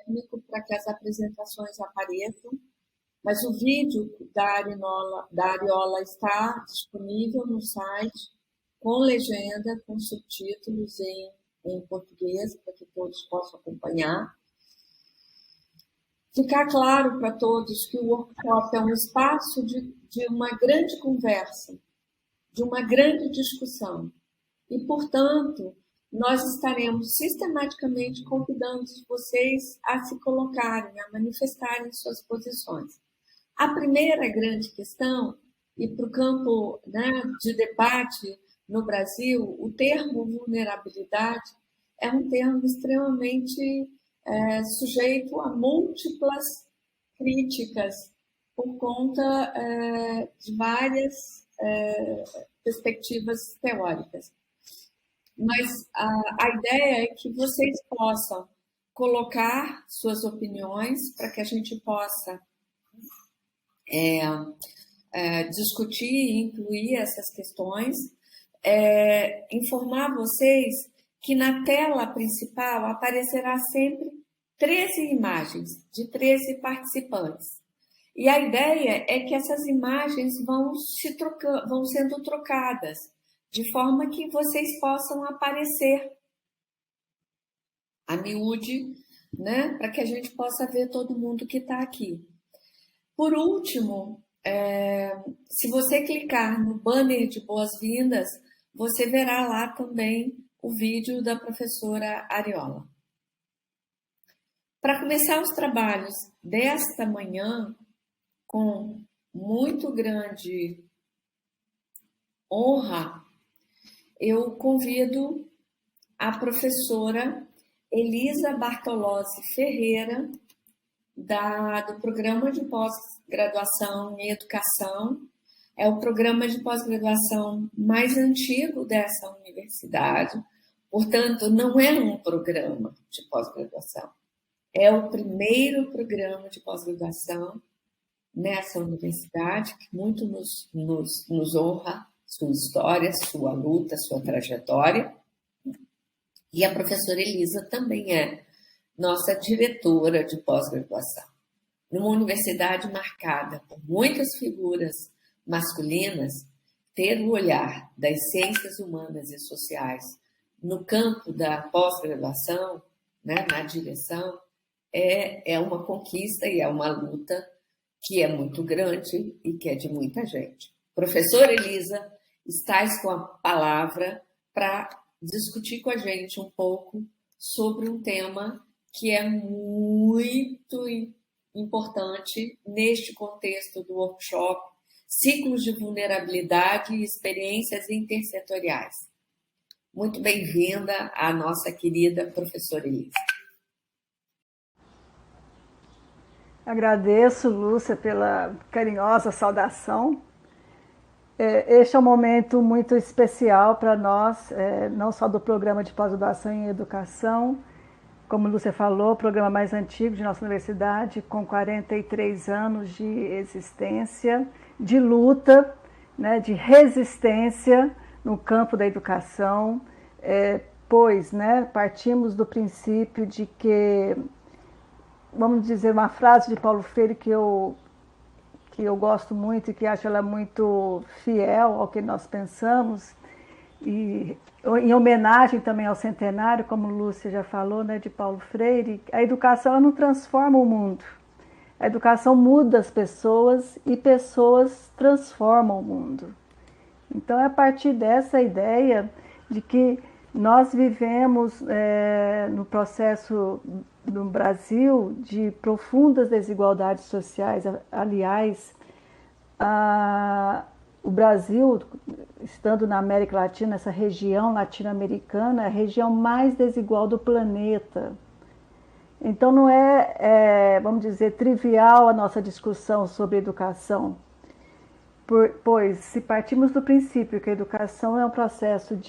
técnico para que as apresentações apareçam, mas o vídeo da Ariola está disponível no site, com legenda, com subtítulos em português, para que todos possam acompanhar. Ficar claro para todos que o workshop é um espaço de uma grande conversa, de uma grande discussão. E, portanto, nós estaremos sistematicamente convidando vocês a se colocarem, a manifestarem suas posições. A primeira grande questão, e para o campo, né, de debate no Brasil, o termo vulnerabilidade é um termo extremamente sujeito a múltiplas críticas por conta de várias perspectivas teóricas. Mas a ideia é que vocês possam colocar suas opiniões para que a gente possa discutir e incluir essas questões, informar vocês que na tela principal aparecerá sempre 13 imagens de 13 participantes. E a ideia é que essas imagens vão sendo trocadas, de forma que vocês possam aparecer a miúde, né, para que a gente possa ver todo mundo que está aqui. Por último, se você clicar no banner de boas-vindas, você verá lá também o vídeo da professora Ariola. Para começar os trabalhos desta manhã, com muito grande honra, eu convido a professora Elisa Bartolozzi Ferreira, do Programa de Pós-Graduação em Educação. É o programa de pós-graduação mais antigo dessa universidade, portanto, não é um programa de pós-graduação. É o primeiro programa de pós-graduação nessa universidade, que muito nos honra, sua história, sua luta, sua trajetória. E a professora Elisa também é nossa diretora de pós-graduação. Numa universidade marcada por muitas figuras masculinas, ter o olhar das ciências humanas e sociais no campo da pós-graduação, né, na direção, é uma conquista e é uma luta que é muito grande e que é de muita gente. Professora Elisa, estás com a palavra para discutir com a gente um pouco sobre um tema que é muito importante neste contexto do workshop, ciclos de vulnerabilidade e experiências intersetoriais. Muito bem-vinda à nossa querida professora Elisa. Agradeço, Lúcia, pela carinhosa saudação. Este é um momento muito especial para nós, não só do programa de pós-graduação em educação, como Lúcia falou, o programa mais antigo de nossa universidade, com 43 anos de existência, de luta, né, de resistência no campo da educação, pois, né, partimos do princípio de que, vamos dizer, uma frase de Paulo Freire que eu gosto muito e que acho ela muito fiel ao que nós pensamos, e em homenagem também ao centenário, como Lúcia já falou, né, de Paulo Freire, a educação ela não transforma o mundo. A educação muda as pessoas e pessoas transformam o mundo. Então, é a partir dessa ideia de que nós vivemos no processo no Brasil de profundas desigualdades sociais. Aliás, o Brasil, estando na América Latina, essa região latino-americana, é a região mais desigual do planeta. Então não vamos dizer, trivial a nossa discussão sobre educação, pois se partimos do princípio que a educação é um processo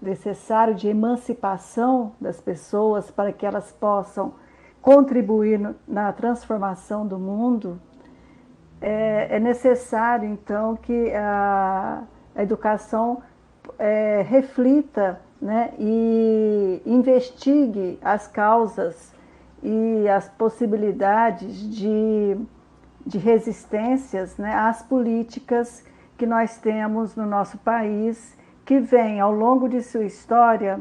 necessário de emancipação das pessoas para que elas possam contribuir na transformação do mundo, é necessário, então, que a educação reflita, né, e investigue as causas e as possibilidades de resistências, né, às políticas que nós temos no nosso país, que vem ao longo de sua história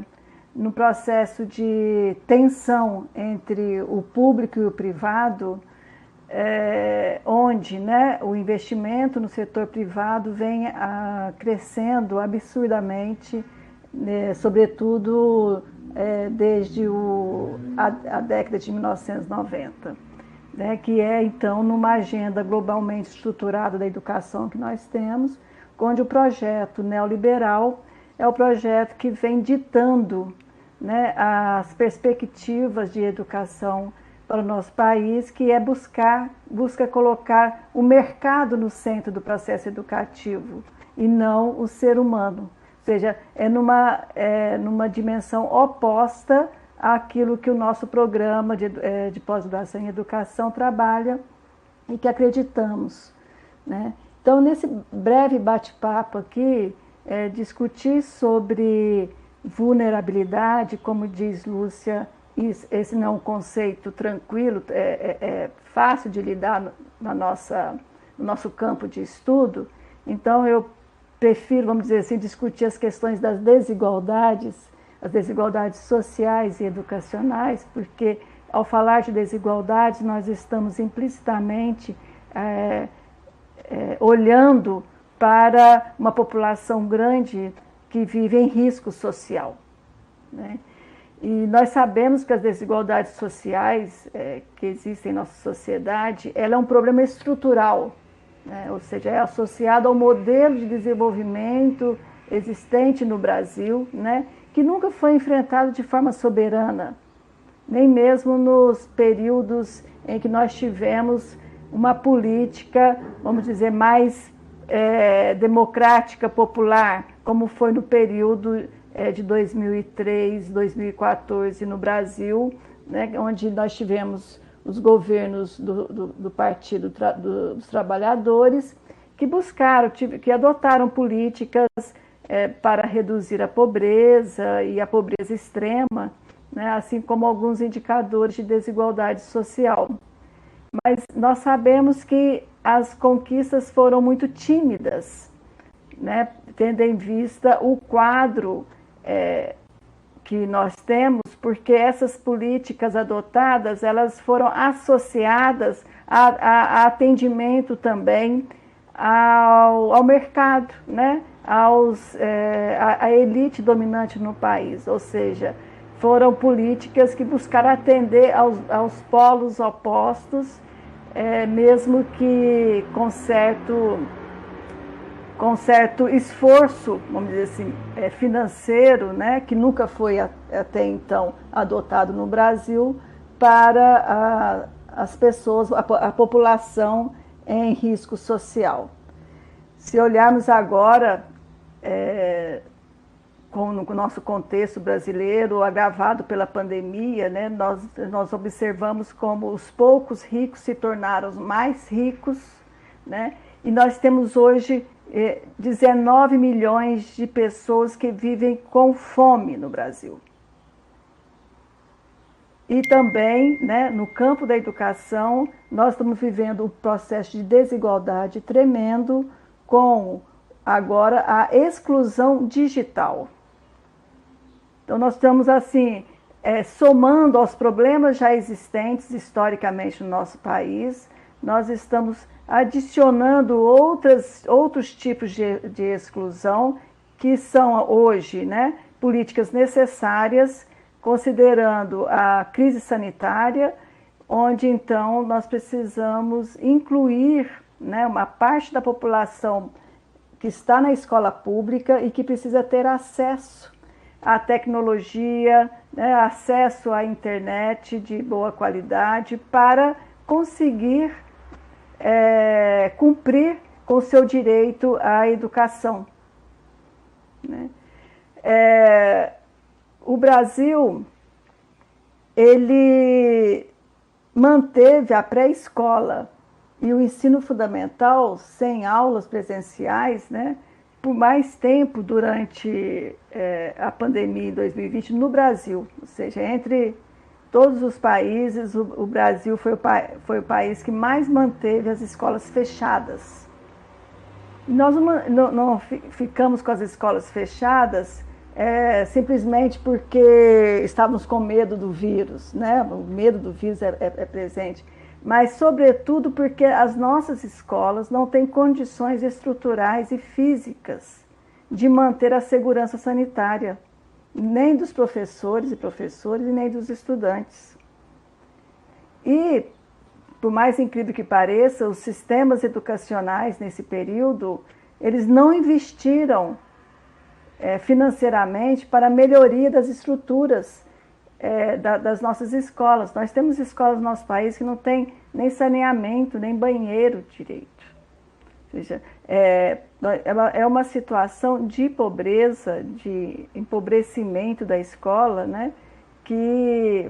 no processo de tensão entre o público e o privado, onde, né, o investimento no setor privado vem crescendo absurdamente, né, sobretudo desde a década de 1990, né, que é, então, numa agenda globalmente estruturada da educação que nós temos, onde o projeto neoliberal é o projeto que vem ditando, né, as perspectivas de educação para o nosso país, que é busca colocar o mercado no centro do processo educativo e não o ser humano. Ou seja, é numa dimensão oposta àquilo que o nosso programa de pós-graduação em educação trabalha e que acreditamos, né? Então, nesse breve bate-papo aqui, discutir sobre vulnerabilidade, como diz Lúcia, esse não é um conceito tranquilo, fácil de lidar no nosso campo de estudo. Então, eu prefiro, vamos dizer assim, discutir as questões das desigualdades, as desigualdades sociais e educacionais, porque, ao falar de desigualdades, nós estamos implicitamente olhando para uma população grande que vive em risco social, né? E nós sabemos que as desigualdades sociais que existem em nossa sociedade, ela é um problema estrutural, né? Ou seja, é associado ao modelo de desenvolvimento existente no Brasil, né? Que nunca foi enfrentado de forma soberana, nem mesmo nos períodos em que nós tivemos uma política, vamos dizer, mais democrática, popular, como foi no período de 2003, 2014 no Brasil, né, onde nós tivemos os governos do Partido dos Trabalhadores que adotaram políticas para reduzir a pobreza e a pobreza extrema, né, assim como alguns indicadores de desigualdade social. Mas nós sabemos que as conquistas foram muito tímidas, né, tendo em vista o quadro que nós temos, porque essas políticas adotadas, elas foram associadas a atendimento também ao mercado, né, à elite dominante no país, ou seja, foram políticas que buscaram atender aos polos opostos, mesmo que com certo esforço, vamos dizer assim, financeiro, né, que nunca foi até então adotado no Brasil para as pessoas, a população em risco social. Se olharmos agora no nosso contexto brasileiro, agravado pela pandemia, né, nós observamos como os poucos ricos se tornaram os mais ricos, né, e nós temos hoje 19 milhões de pessoas que vivem com fome no Brasil. E também, né, no campo da educação, nós estamos vivendo um processo de desigualdade tremendo com, agora, a exclusão digital. Então, nós estamos, assim, somando aos problemas já existentes historicamente no nosso país, nós estamos adicionando outros tipos de exclusão que são hoje, né, políticas necessárias, considerando a crise sanitária, onde então nós precisamos incluir, né, uma parte da população que está na escola pública e que precisa ter acesso à tecnologia, né, acesso à internet de boa qualidade para conseguir cumprir com o seu direito à educação, né? O Brasil, ele manteve a pré-escola e o ensino fundamental sem aulas presenciais, né, por mais tempo durante a pandemia em 2020 no Brasil, ou seja, entre todos os países, o Brasil foi o país que mais manteve as escolas fechadas. Nós não ficamos com as escolas fechadas simplesmente porque estávamos com medo do vírus, né? O medo do vírus é presente, mas sobretudo porque as nossas escolas não têm condições estruturais e físicas de manter a segurança sanitária, nem dos professores e nem dos estudantes. E, por mais incrível que pareça, os sistemas educacionais nesse período, eles não investiram financeiramente para a melhoria das estruturas das nossas escolas. Nós temos escolas no nosso país que não tem nem saneamento, nem banheiro direito. Ou seja, é uma situação de pobreza, de empobrecimento da escola, né, que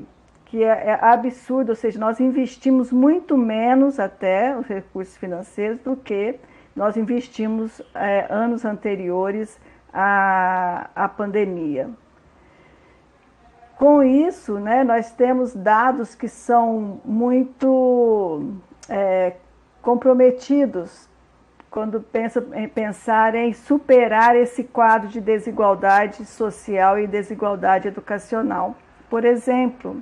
é absurdo. Ou seja, nós investimos muito menos até os recursos financeiros do que nós investimos anos anteriores à pandemia. Com isso, né, nós temos dados que são muito comprometidos quando pensar em superar esse quadro de desigualdade social e desigualdade educacional. Por exemplo,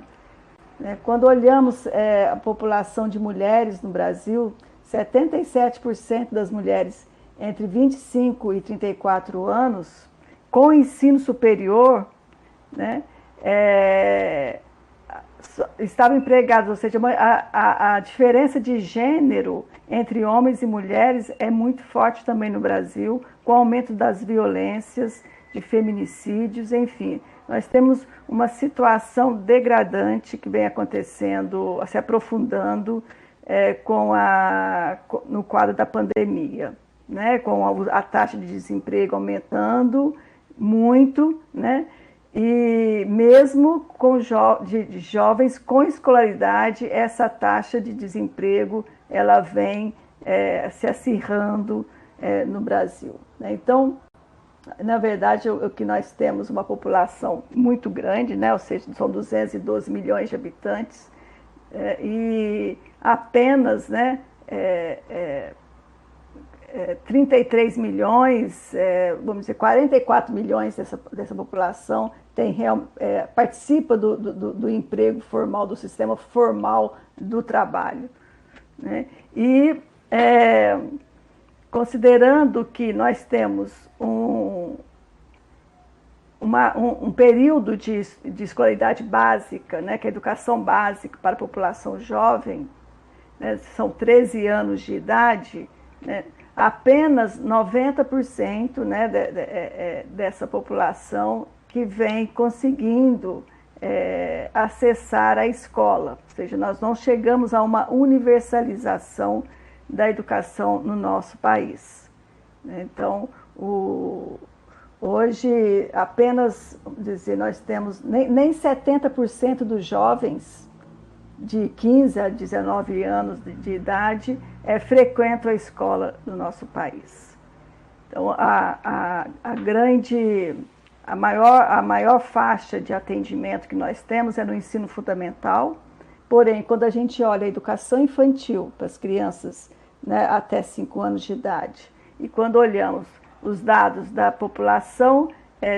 quando olhamos a população de mulheres no Brasil, 77% das mulheres entre 25 e 34 anos, com ensino superior, né, estavam empregadas, ou seja, a diferença de gênero entre homens e mulheres é muito forte também no Brasil, com o aumento das violências, de feminicídios, enfim. Nós temos uma situação degradante que vem acontecendo, se aprofundando no quadro da pandemia, né? Com a taxa de desemprego aumentando muito, né? E mesmo com de jovens com escolaridade, essa taxa de desemprego ela vem se acirrando no Brasil, né? Então, na verdade, o que nós temos uma população muito grande, né? Ou seja, são 212 milhões de habitantes, e apenas, né, 33 milhões, vamos dizer, 44 milhões dessa população participa do emprego formal, do sistema formal do trabalho, né? E considerando que nós temos um período de escolaridade básica, né, que é a educação básica para a população jovem, né, são 13 anos de idade, né, apenas 90%, né, dessa população que vem conseguindo acessar a escola. Ou seja, nós não chegamos a uma universalização da educação no nosso país. Então, hoje, apenas, vamos dizer, nós temos nem 70% dos jovens de 15 a 19 anos de idade frequentam a escola no nosso país. Então, a maior faixa de atendimento que nós temos é no ensino fundamental, porém, quando a gente olha a educação infantil para as crianças, né, até 5 anos de idade, e quando olhamos os dados da população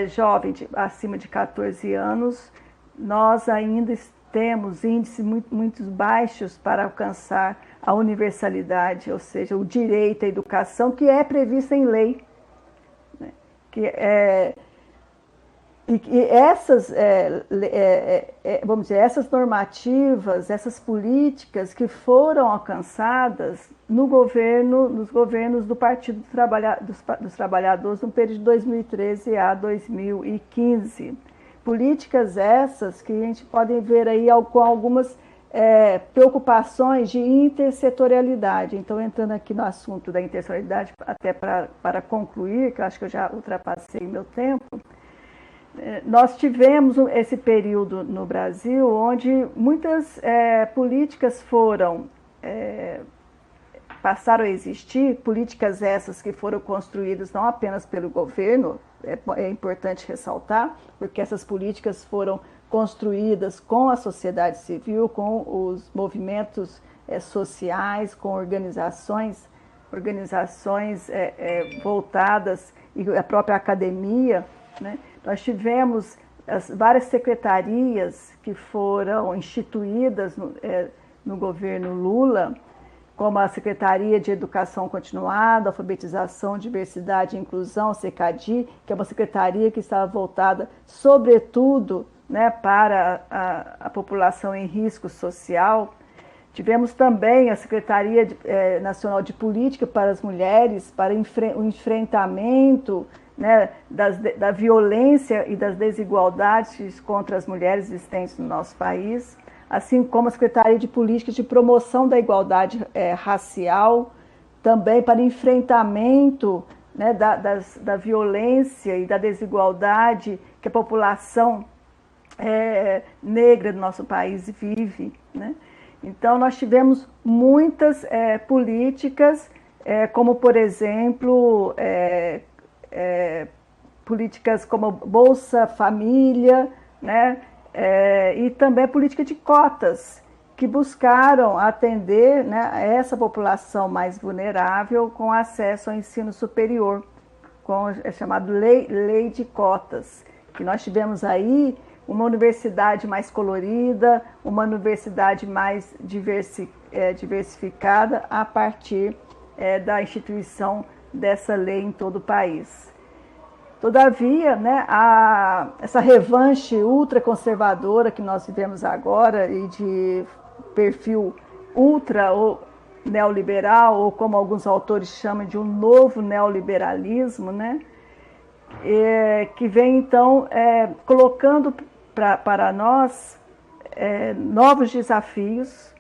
jovem acima de 14 anos, nós ainda temos índices muito baixos para alcançar a universalidade, ou seja, o direito à educação, que é previsto em lei, né? E essas, vamos dizer, essas normativas, essas políticas que foram alcançadas nos governos do Partido dos Trabalhadores no período de 2013 a 2015. Políticas essas que a gente pode ver aí com algumas preocupações de intersetorialidade. Então, entrando aqui no assunto da intersetorialidade, até para concluir, que eu acho que eu já ultrapassei meu tempo, nós tivemos esse período no Brasil onde muitas políticas passaram a existir, políticas essas que foram construídas não apenas pelo governo, é importante ressaltar, porque essas políticas foram construídas com a sociedade civil, com os movimentos sociais, com organizações voltadas, e a própria academia, né? Nós tivemos as várias secretarias que foram instituídas no governo Lula, como a Secretaria de Educação Continuada, Alfabetização, Diversidade e Inclusão, SECADI, que é uma secretaria que estava voltada, sobretudo, né, para a população em risco social. Tivemos também a Secretaria Nacional de Política para as Mulheres, para o enfrentamento, né, da violência e das desigualdades contra as mulheres existentes no nosso país, assim como a Secretaria de Políticas de Promoção da Igualdade Racial, também para enfrentamento, né, da violência e da desigualdade que a população negra do nosso país vive, né? Então, nós tivemos muitas políticas, como, por exemplo, políticas como Bolsa Família, né? E também a política de cotas, que buscaram atender, né, essa população mais vulnerável com acesso ao ensino superior, chamado lei de cotas, que nós tivemos aí uma universidade mais colorida, uma universidade mais diversificada a partir da instituição dessa lei em todo o país. Todavia, né, essa revanche ultraconservadora que nós vivemos agora e de perfil ultra ou neoliberal, ou como alguns autores chamam de um novo neoliberalismo, né, que vem então colocando para nós novos desafios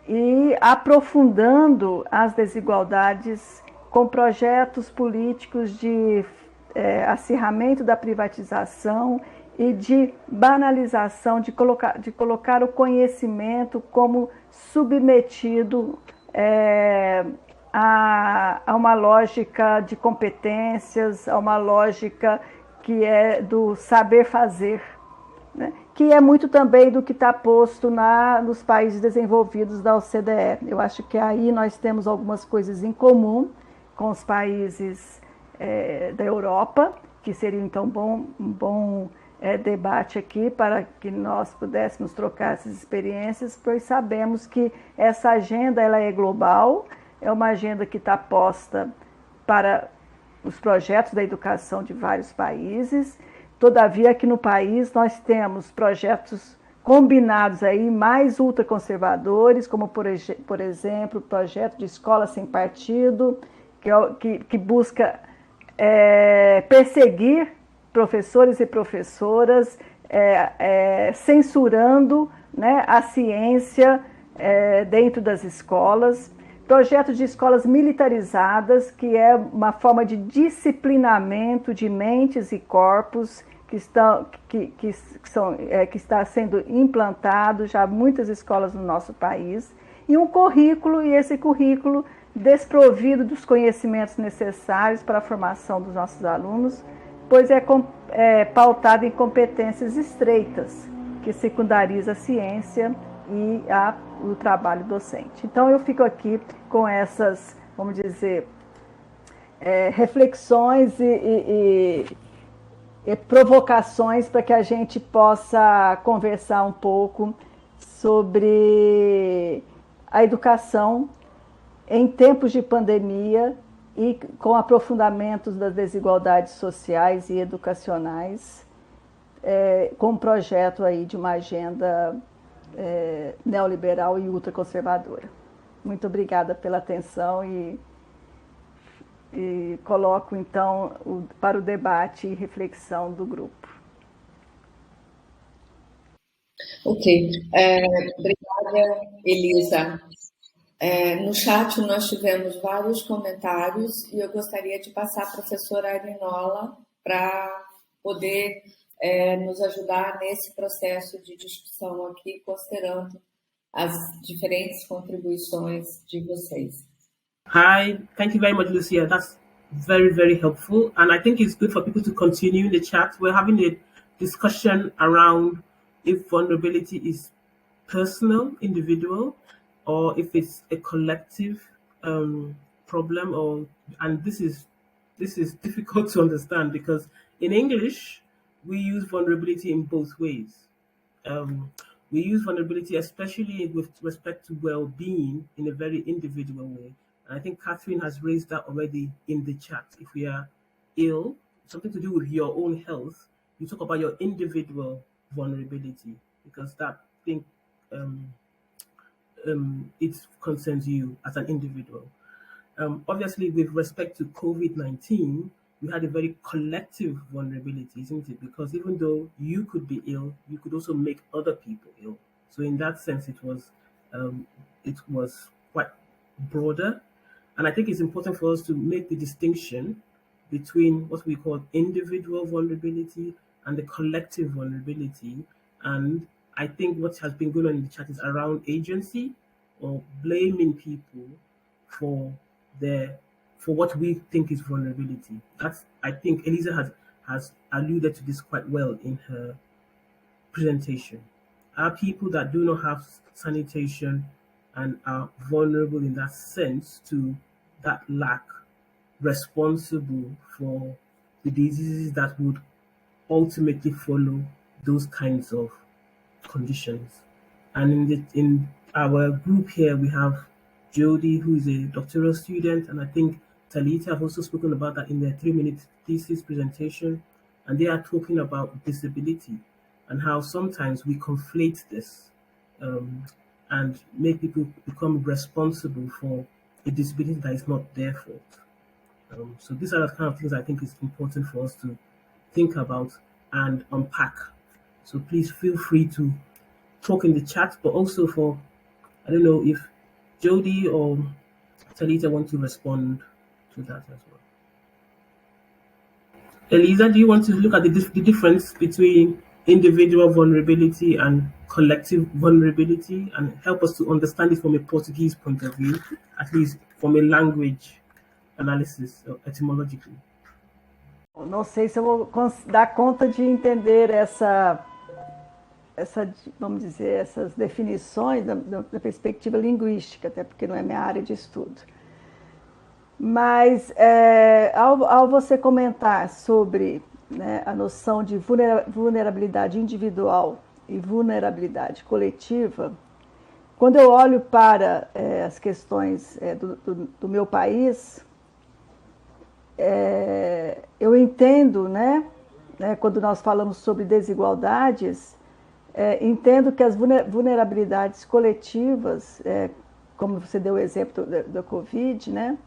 e aprofundando as desigualdades com projetos políticos de acirramento da privatização e de banalização, de colocar o conhecimento como submetido a uma lógica de competências, a uma lógica que é do saber fazer, né? Que é muito também do que está posto nos países desenvolvidos da OCDE. Eu acho que aí nós temos algumas coisas em comum com os países da Europa, que seria então um bom debate aqui para que nós pudéssemos trocar essas experiências, pois sabemos que essa agenda ela é global, é uma agenda que está posta para os projetos da educação de vários países. Todavia, aqui no país, nós temos projetos combinados aí, mais ultraconservadores, como, por exemplo, o projeto de Escola Sem Partido, que busca perseguir professores e professoras, censurando, né, a ciência dentro das escolas. Projeto de escolas militarizadas, que é uma forma de disciplinamento de mentes e corpos que está sendo implantado já em muitas escolas no nosso país, e um currículo, e esse currículo desprovido dos conhecimentos necessários para a formação dos nossos alunos, pois é pautado em competências estreitas, que secundariza a ciência e o trabalho docente. Então, eu fico aqui com essas, vamos dizer, reflexões e provocações para que a gente possa conversar um pouco sobre a educação em tempos de pandemia e com aprofundamentos das desigualdades sociais e educacionais, com um projeto aí de uma agenda neoliberal e ultraconservadora. Muito obrigada pela atenção e coloco, então, para o debate e reflexão do grupo. Ok. Obrigada, Elisa. No chat nós tivemos vários comentários e eu gostaria de passar a professora Arinola para poder nos ajudar nesse processo de discussão aqui, considerando as diferentes contribuições de vocês. Hi, thank you very much, Lucia. That's very, very helpful. And I think it's good for people to continue in the chat. We're having a discussion around if vulnerability is personal, individual, or if it's a collective problem. And this is difficult to understand because in English we use vulnerability in both ways. Um, we use vulnerability, especially with respect to well-being, in a very individual way. And I think Catherine has raised that already in the chat. If we are ill, something to do with your own health, you talk about your individual vulnerability because that thing it concerns you as an individual. Obviously, with respect to COVID-19, we had a very collective vulnerability, isn't it? Because even though you could be ill, you could also make other people ill. So in that sense, it was quite broader. And I think it's important for us to make the distinction between what we call individual vulnerability and the collective vulnerability. And I think what has been going on in the chat is around agency or blaming people for what we think is vulnerability. I think Eliza has alluded to this quite well in her presentation. Are people that do not have sanitation and are vulnerable in that sense to that lack responsible for the diseases that would ultimately follow those kinds of conditions? And in our group here, we have Jody, who is a doctoral student, and I think Talita have also spoken about that in their 3-minute thesis presentation. And they are talking about disability and how sometimes we conflate this and make people become responsible for a disability that is not their fault. So these are the kind of things I think is important for us to think about and unpack. So please feel free to talk in the chat, but also I don't know if Jody or Talita want to respond to that as well. Eliza, do you want to look at the difference between individual vulnerability and collective vulnerability and help us to understand it from a Portuguese point of view, at least from a language analysis or etymologically? Não sei se eu vou dar conta de entender vamos dizer, essas definições da perspectiva linguística, até porque não é minha área de estudo. Mas, ao você comentar sobre, né, a noção de vulnerabilidade individual e vulnerabilidade coletiva, quando eu olho para as questões do meu país, eu entendo, né, quando nós falamos sobre desigualdades, entendo que as vulnerabilidades coletivas, como você deu o exemplo da Covid, né,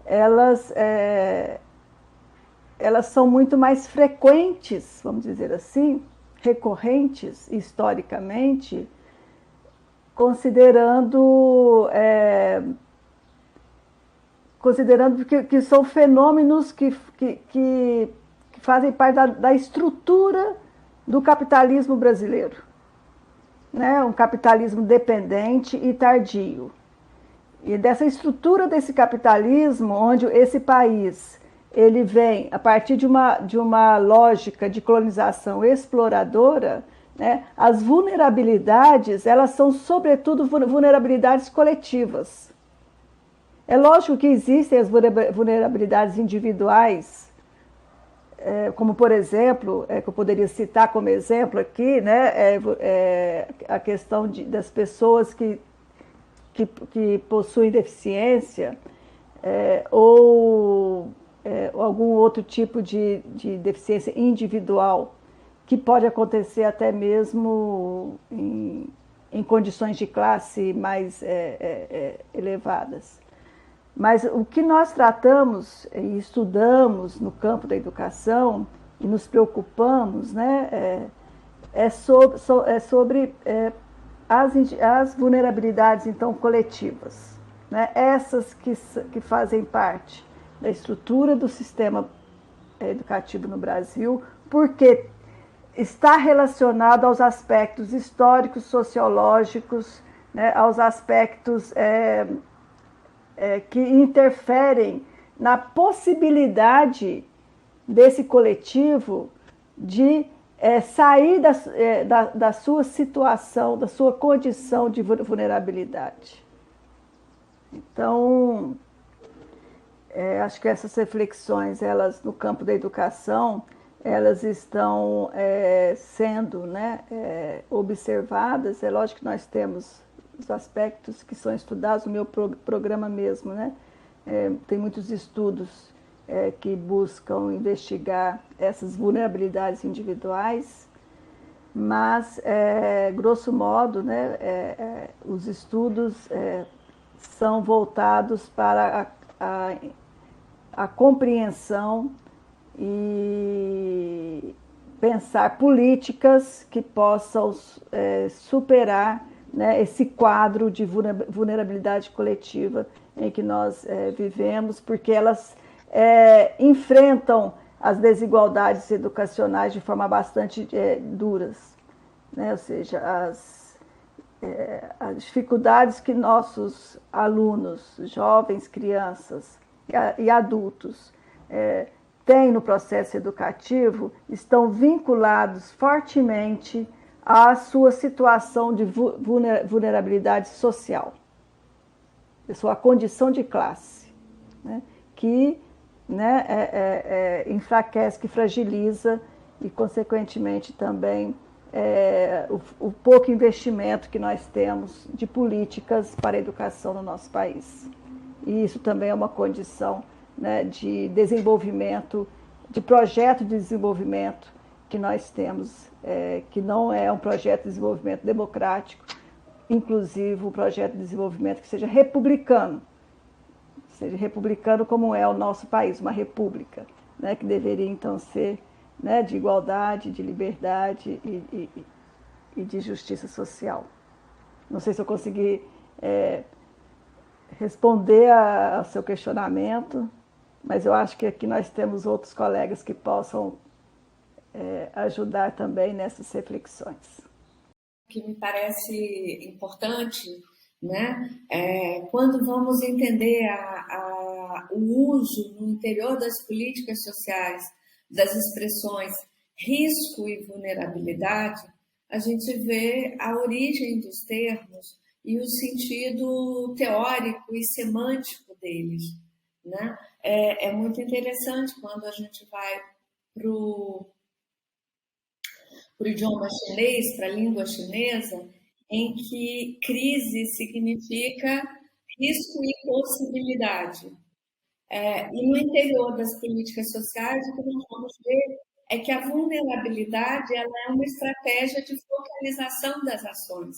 elas são muito mais frequentes, vamos dizer assim, recorrentes historicamente, considerando que são fenômenos que fazem parte da estrutura do capitalismo brasileiro, né? Um capitalismo dependente e tardio. E dessa estrutura desse capitalismo, onde esse país ele vem a partir de uma lógica de colonização exploradora, né? As vulnerabilidades, elas são sobretudo vulnerabilidades coletivas. É lógico que existem as vulnerabilidades individuais, como, por exemplo, que eu poderia citar como exemplo aqui, né, a questão das pessoas que possuem deficiência ou algum outro tipo de deficiência individual, que pode acontecer até mesmo em condições de classe mais elevadas. Mas o que nós tratamos e estudamos no campo da educação e nos preocupamos, né, sobre as vulnerabilidades, então, coletivas, né, essas que fazem parte da estrutura do sistema educativo no Brasil, porque está relacionado aos aspectos históricos, sociológicos, né, aos aspectos que interferem na possibilidade desse coletivo de sair da sua situação, da sua condição de vulnerabilidade. Então, acho que essas reflexões, elas no campo da educação, elas estão sendo, né, observadas. É lógico que nós temos os aspectos que são estudados no meu programa mesmo, né? Tem muitos estudos que buscam investigar essas vulnerabilidades individuais, mas, grosso modo, né, os estudos são voltados para a compreensão e pensar políticas que possam superar, né, esse quadro de vulnerabilidade coletiva em que nós vivemos, porque elas enfrentam as desigualdades educacionais de forma bastante duras, né? Ou seja, as dificuldades que nossos alunos, jovens, crianças e adultos têm no processo educativo estão vinculados fortemente à sua situação de vulnerabilidade social, a sua condição de classe, né? Que, né, enfraquece, que fragiliza e, consequentemente, também o pouco investimento que nós temos de políticas para a educação no nosso país. E isso também é uma condição, né, de desenvolvimento, de projeto de desenvolvimento que nós temos, que não é um projeto de desenvolvimento democrático, inclusive um projeto de desenvolvimento que seja republicano como é o nosso país, uma república, né, que deveria então ser, né, de igualdade, de liberdade e de justiça social. Não sei se eu consegui responder ao seu questionamento, mas eu acho que aqui nós temos outros colegas que possam ajudar também nessas reflexões. O que me parece importante, né, quando vamos entender o uso no interior das políticas sociais das expressões risco e vulnerabilidade, a gente vê a origem dos termos e o sentido teórico e semântico deles, né? É muito interessante quando a gente vai para o idioma chinês, para a língua chinesa, em que crise significa risco e possibilidade. E no interior das políticas sociais, o que nós vamos ver é que a vulnerabilidade ela é uma estratégia de focalização das ações.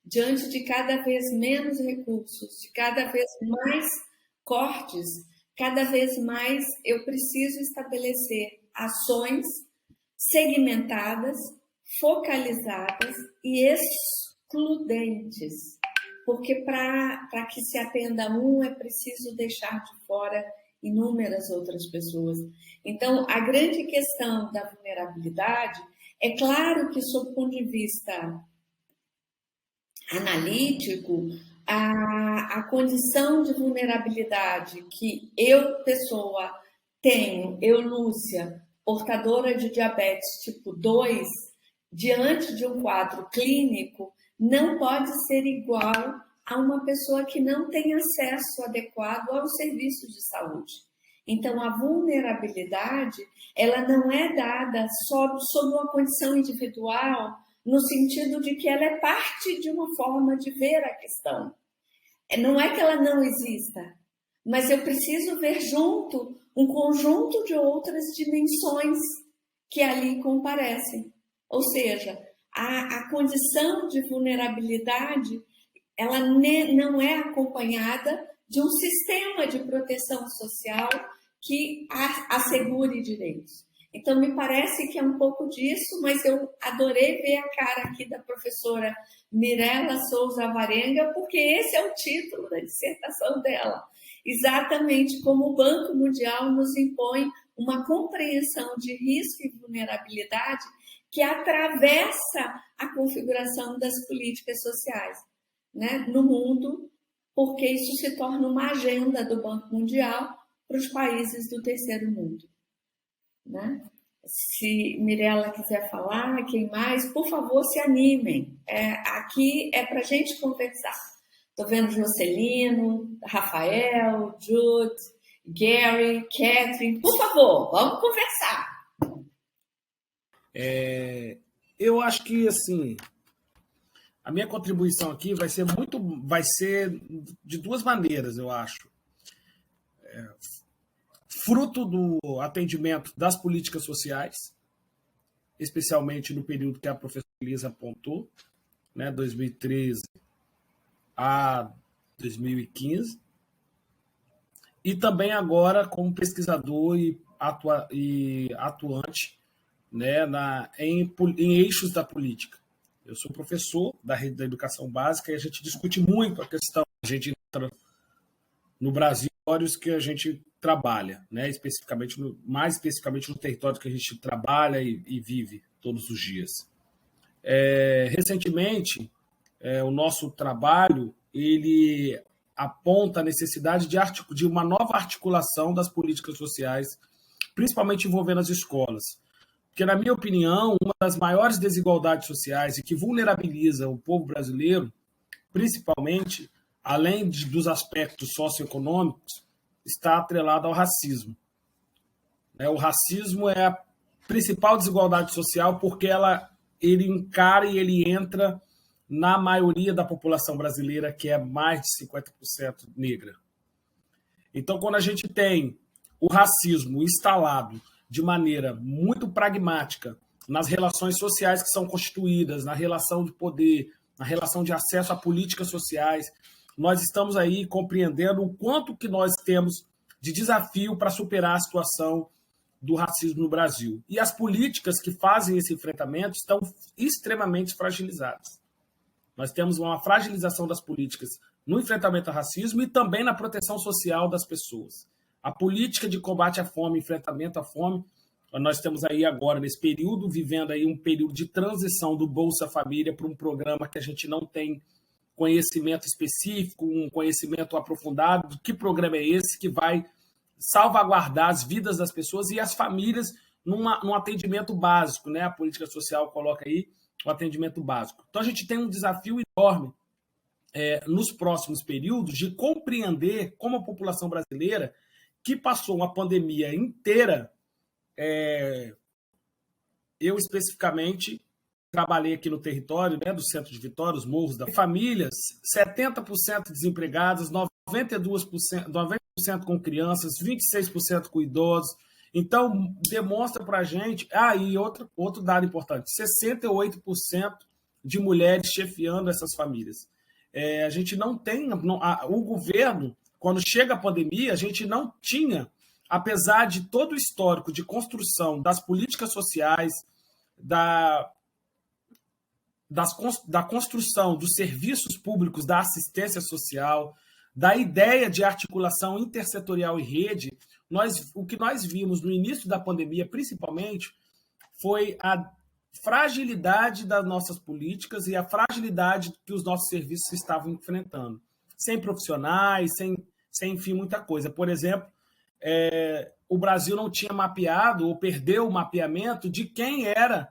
Diante de cada vez menos recursos, de cada vez mais cortes, cada vez mais eu preciso estabelecer ações segmentadas, focalizadas e excludentes. Porque para que se atenda a um, é preciso deixar de fora inúmeras outras pessoas. Então, a grande questão da vulnerabilidade, é claro que, sob o ponto de vista analítico, a condição de vulnerabilidade que eu, pessoa, tenho, eu, Lúcia, portadora de diabetes tipo 2, diante de um quadro clínico, não pode ser igual a uma pessoa que não tem acesso adequado aos serviços de saúde. Então, a vulnerabilidade, ela não é dada sob uma condição individual, no sentido de que ela é parte de uma forma de ver a questão. Não é que ela não exista, mas eu preciso ver junto um conjunto de outras dimensões que ali comparecem. Ou seja, a condição de vulnerabilidade, ela não é acompanhada de um sistema de proteção social que assegure direitos. Então, me parece que é um pouco disso, mas eu adorei ver a cara aqui da professora Mirela Souza Varenga, porque esse é o título da dissertação dela. Exatamente como o Banco Mundial nos impõe uma compreensão de risco e vulnerabilidade que atravessa a configuração das políticas sociais, né, no mundo, porque isso se torna uma agenda do Banco Mundial para os países do terceiro mundo, né? Se Mirella quiser falar, quem mais, por favor, se animem. Aqui é para a gente conversar. Estou vendo Jocelino, Rafael, Jude, Gary, Catherine. Por favor, vamos conversar. Eu acho que, assim, a minha contribuição aqui vai ser de duas maneiras, eu acho. Fruto do atendimento das políticas sociais, especialmente no período que a professora Elisa apontou, né, 2013 a 2015, e também agora como pesquisador e atuante, né, em eixos da política. Eu sou professor da rede da educação básica e a gente discute muito a questão. A gente entra no Brasil, que a gente trabalha, né, mais especificamente no território que a gente trabalha e vive todos os dias. Recentemente, o nosso trabalho ele aponta a necessidade de uma nova articulação das políticas sociais, principalmente envolvendo as escolas. Porque, na minha opinião, uma das maiores desigualdades sociais e que vulnerabiliza o povo brasileiro, principalmente, além dos aspectos socioeconômicos, está atrelado ao racismo. O racismo é a principal desigualdade social porque ele encara e ele entra na maioria da população brasileira, que é mais de 50% negra. Então, quando a gente tem o racismo instalado de maneira muito pragmática nas relações sociais que são constituídas, na relação de poder, na relação de acesso a políticas sociais, nós estamos aí compreendendo o quanto que nós temos de desafio para superar a situação do racismo no Brasil. E as políticas que fazem esse enfrentamento estão extremamente fragilizadas. Nós temos uma fragilização das políticas no enfrentamento ao racismo e também na proteção social das pessoas. A política de combate à fome, enfrentamento à fome, nós temos aí agora, nesse período, vivendo aí um período de transição do Bolsa Família para um programa que a gente não tem conhecimento específico, um conhecimento aprofundado de que programa é esse que vai salvaguardar as vidas das pessoas e as famílias num atendimento básico, né? A política social coloca aí o atendimento básico. Então, a gente tem um desafio enorme nos próximos períodos de compreender como a população brasileira, que passou uma pandemia inteira, eu especificamente trabalhei aqui no território, né, do centro de Vitória, os morros da famílias, 70% desempregadas, 90% com crianças, 26% com idosos. Então, demonstra para a gente... e outro dado importante, 68% de mulheres chefiando essas famílias. A gente não tem... o governo, quando chega a pandemia, a gente não tinha, apesar de todo o histórico de construção das políticas sociais, da construção dos serviços públicos, da assistência social, da ideia de articulação intersetorial e rede, o que nós vimos no início da pandemia, principalmente, foi a fragilidade das nossas políticas e a fragilidade que os nossos serviços estavam enfrentando. Sem profissionais, sem enfim, muita coisa. Por exemplo, o Brasil não tinha mapeado ou perdeu o mapeamento de quem era,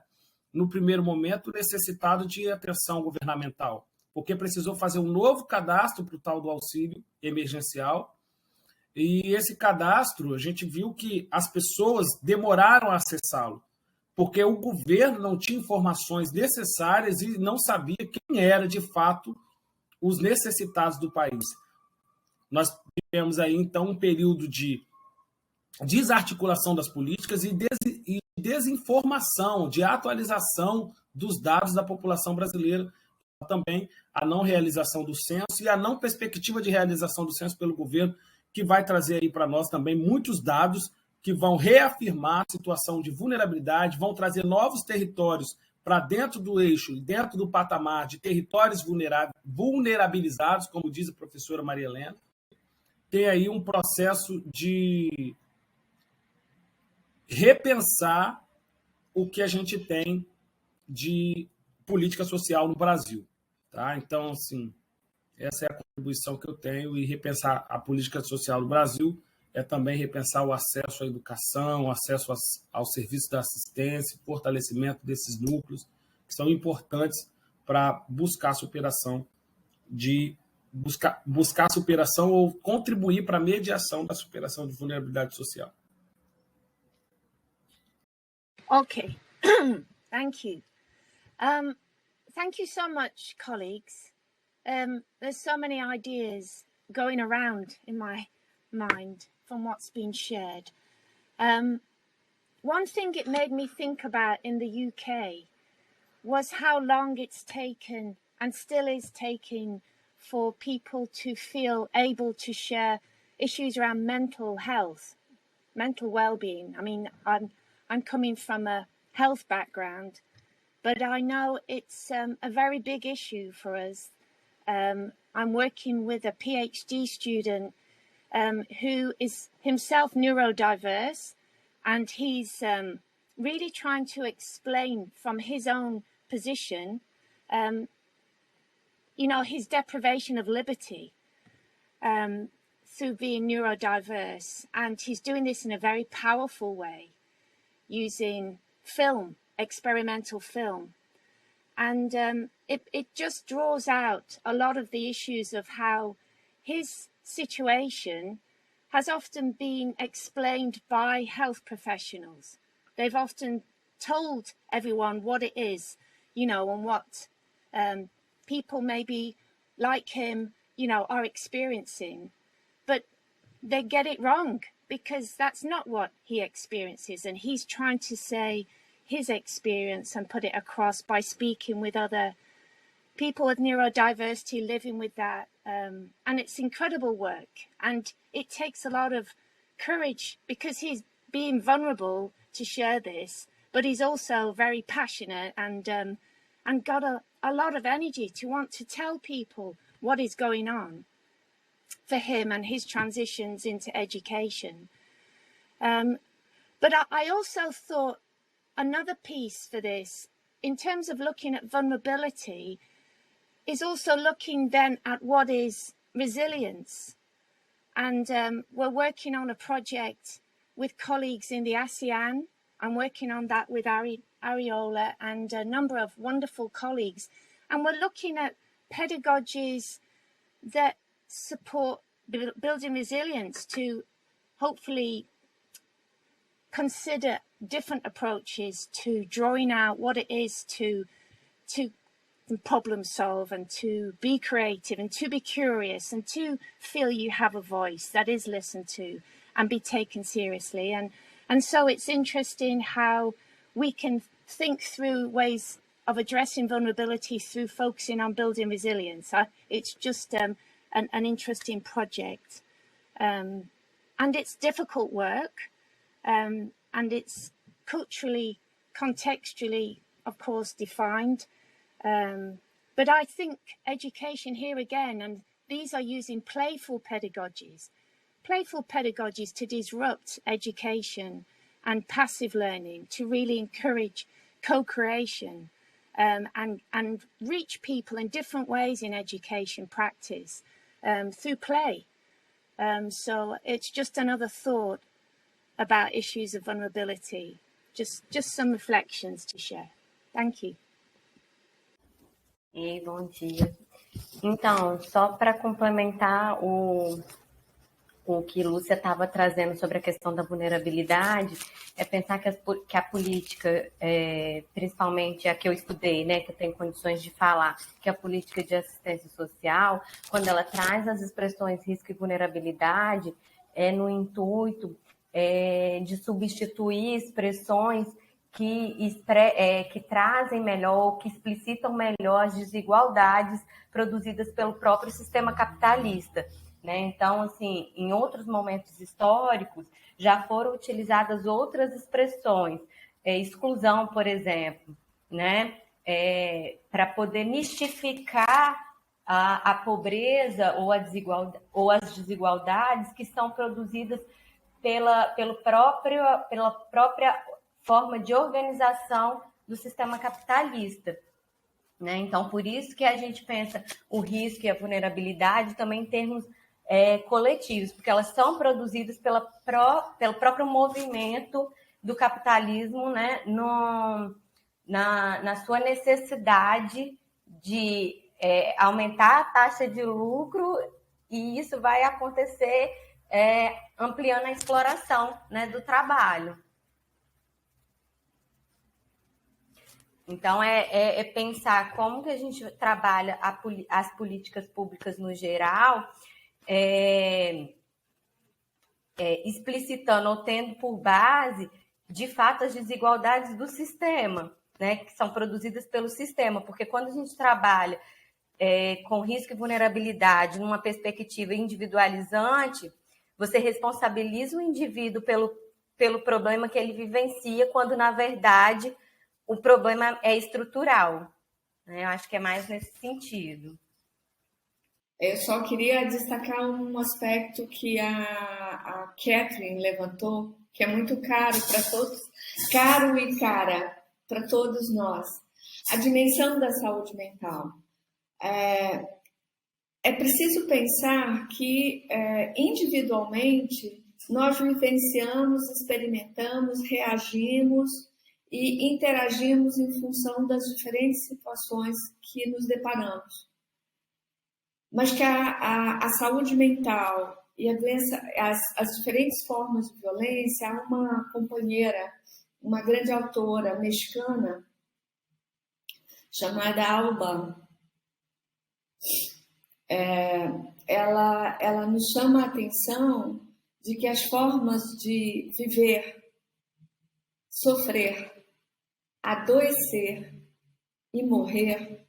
no primeiro momento, necessitado de atenção governamental, porque precisou fazer um novo cadastro para o tal do auxílio emergencial. E esse cadastro, a gente viu que as pessoas demoraram a acessá-lo, porque o governo não tinha informações necessárias e não sabia quem era, de fato, os necessitados do país. Nós tivemos aí, então, um período de desarticulação das políticas e desinformação, de atualização dos dados da população brasileira, também a não realização do censo e a não perspectiva de realização do censo pelo governo, que vai trazer aí para nós também muitos dados que vão reafirmar a situação de vulnerabilidade, vão trazer novos territórios para dentro do eixo e dentro do patamar de territórios vulnerabilizados, como diz a professora Maria Helena. Tem aí um processo de repensar o que a gente tem de política social no Brasil. Tá? Então, assim, essa é a contribuição que eu tenho, e repensar a política social no Brasil é também repensar o acesso à educação, o acesso aos serviços da assistência, fortalecimento desses núcleos, que são importantes para buscar a superação buscar a superação ou contribuir para a mediação da superação de vulnerabilidade social. Okay, thank you. Thank you so much, colleagues. There's so many ideas going around in my mind from what's been shared. One thing it made me think about in the UK was how long it's taken and still is taking for people to feel able to share issues around mental health, mental well-being. I mean, I'm coming from a health background, but I know it's a very big issue for us. I'm working with a PhD student who is himself neurodiverse, and he's really trying to explain from his own position, his deprivation of liberty through being neurodiverse. And he's doing this in a very powerful way, using film, experimental film. And it just draws out a lot of the issues of how his situation has often been explained by health professionals. They've often told everyone what it is, and what people maybe like him, are experiencing. But they get it wrong, because that's not what he experiences. And he's trying to say his experience and put it across by speaking with other people with neurodiversity living with that. And it's incredible work. And it takes a lot of courage, because he's being vulnerable to share this, but he's also very passionate and got a lot of energy to want to tell people what is going on for him and his transitions into education. But I also thought another piece for this, in terms of looking at vulnerability, is also looking then at what is resilience. And we're working on a project with colleagues in the ASEAN. I'm working on that with Ariola and a number of wonderful colleagues. And we're looking at pedagogies that support building resilience, to hopefully consider different approaches to drawing out what it is to problem solve, and to be creative, and to be curious, and to feel you have a voice that is listened to and be taken seriously. And so it's interesting how we can think through ways of addressing vulnerability through focusing on building resilience. It's just an interesting project. And it's difficult work, and it's culturally, contextually, of course, defined. But I think education here again, and these are using playful pedagogies to disrupt education and passive learning, to really encourage co-creation and reach people in different ways in education practice through play. So it's just another thought about issues of vulnerability, just some reflections to share. Thank you. E aí, bom dia. Então, só para complementar o que Lúcia estava trazendo sobre a questão da vulnerabilidade, é pensar que a política, principalmente a que eu estudei, né, que eu tenho condições de falar, que a política de assistência social, quando ela traz as expressões risco e vulnerabilidade, é no intuito de substituir expressões que trazem melhor, que explicitam melhor as desigualdades produzidas pelo próprio sistema capitalista, né? Então, assim, em outros momentos históricos, já foram utilizadas outras expressões, exclusão, por exemplo, né? Para poder mistificar a pobreza ou as desigualdades que são produzidas pela própria forma de organização do sistema capitalista, né? Então, por isso que a gente pensa o risco e a vulnerabilidade também em termos coletivos, porque elas são produzidas pelo próprio movimento do capitalismo, né, na sua necessidade de aumentar a taxa de lucro, e isso vai acontecer ampliando a exploração, né, do trabalho. Então, pensar como que a gente trabalha as políticas públicas no geral, explicitando ou tendo por base, de fato, as desigualdades do sistema, né, que são produzidas pelo sistema, porque quando a gente trabalha com risco e vulnerabilidade numa perspectiva individualizante, você responsabiliza o indivíduo pelo problema que ele vivencia, quando, na verdade, o problema é estrutural. Né? Eu acho que é mais nesse sentido. Eu só queria destacar um aspecto que a Catherine levantou, que é muito caro para todos, caro e cara para todos nós, a dimensão da saúde mental. É preciso pensar que, individualmente, nós vivenciamos, experimentamos, reagimos e interagimos em função das diferentes situações que nos deparamos. Mas que a saúde mental e a doença, as diferentes formas de violência, há uma companheira, uma grande autora mexicana, chamada Alba, ela nos chama a atenção de que as formas de viver, sofrer, adoecer e morrer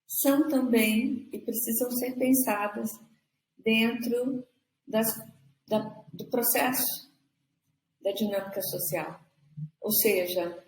são também e precisam ser pensadas dentro do processo da dinâmica social. Ou seja,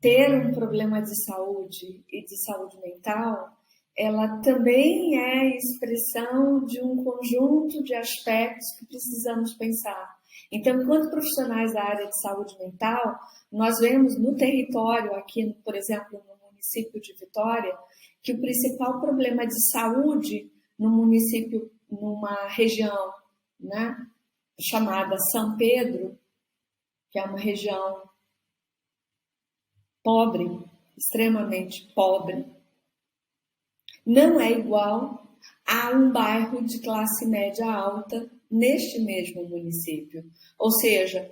ter um problema de saúde e de saúde mental, ela também é expressão de um conjunto de aspectos que precisamos pensar. Então, enquanto profissionais da área de saúde mental, nós vemos no território, aqui, por exemplo, no município de Vitória, que o principal problema de saúde no município, numa região, né, chamada São Pedro, que é uma região pobre, extremamente pobre, não é igual a um bairro de classe média alta neste mesmo município. Ou seja,